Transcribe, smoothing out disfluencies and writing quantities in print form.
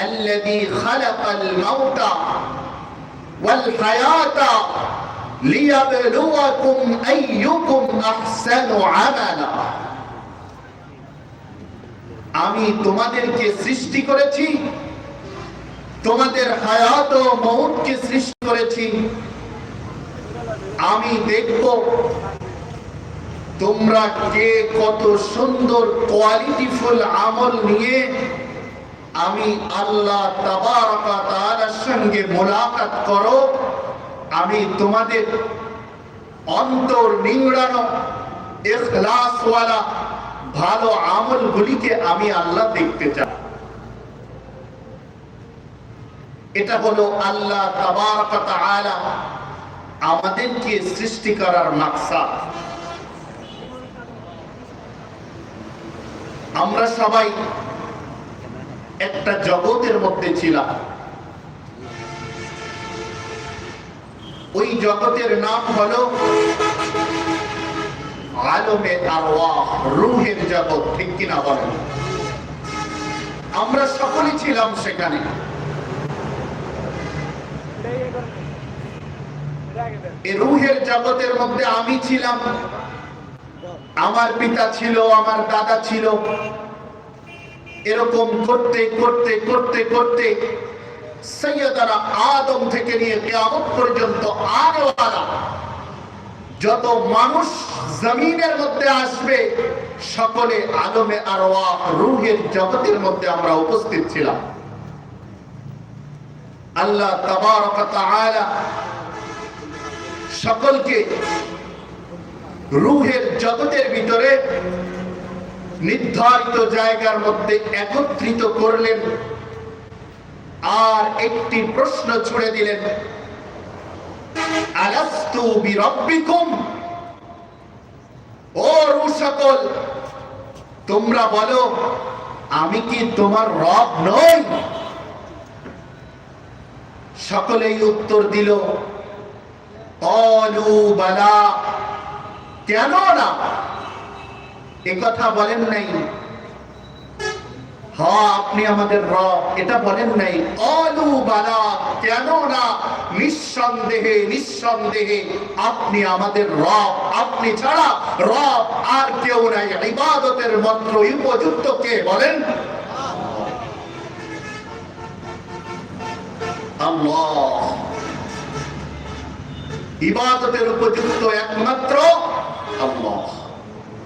الذي خلق الموت والحياة ليبلوكم أيكم أحسن عملا। আমি তোমাদেরকে সৃষ্টি করেছি, তোমাদের হায়াত ও মউতকে সৃষ্টি করেছি, আমি দেখব তোমরা কে কত সুন্দর কোয়ালিটিফুল আমল নিয়ে আমি আল্লাহ তাবারক ওয়া তাআলার সঙ্গে মুলাকাত করো। আমি তোমাদের অন্তর নিংড়ানো ইখলাসওয়ালা ভালো আমলগুলিকে আমি আল্লাহ দেখতে চাই। এটা হলো আল্লাহ তাবারক ওয়া তাআলা আমাদেরকে সৃষ্টি করার মাকসাদ। আমরা সবাই একটা জগতের মধ্যে ছিলাম, ওই জগতের নাম হলো আলমে আরওয়াহ, রূহের জগৎ, ঠিক কিনা বলেন? আমরা সকলেই ছিলাম সেখানে। এই রূহের জগতের মধ্যে আমি ছিলাম, আমার পিতা ছিল, আমার দাদা ছিল। এরকম করতে করতে করতে করতে সৈয়দনা আদম থেকে নিয়ে কিয়ামত পর্যন্ত আনেওয়ালা যত মানুষ জমিনের মধ্যে আসবে সকলে আলমে আরওয়াহ, রূহের জগতের মধ্যে আমরা উপস্থিত ছিলাম। আল্লাহ তাবারক ওয়া তাআলা সকলকে রূহের জগতের ভিতরে নির্ধারিত জায়গার মধ্যে একত্রিত করলেন আর একটি প্রশ্ন ছুড়ে দিলেন, আলাস্তু বিরাব্বিকুম, ও রূহ সকল তোমরা বলো আমি কি তোমার রব নই? সকলেই উত্তর দিল ক্বালু বালা, কেন না? এ কথা বলেন নাই, হ্যাঁ আপনি আমাদের রব, এটা বলেন নাই। ক্বালু বালা, কেন না? নিঃসন্দেহে নিঃসন্দেহে আপনি আমাদের রব, আপনি ছাড়া রব আর কেউ নাই। ইবাদতের মাত্র উপযুক্ত কে বলেন? আল্লাহ। ইবাদতের উপযুক্ত একমাত্র আল্লাহ।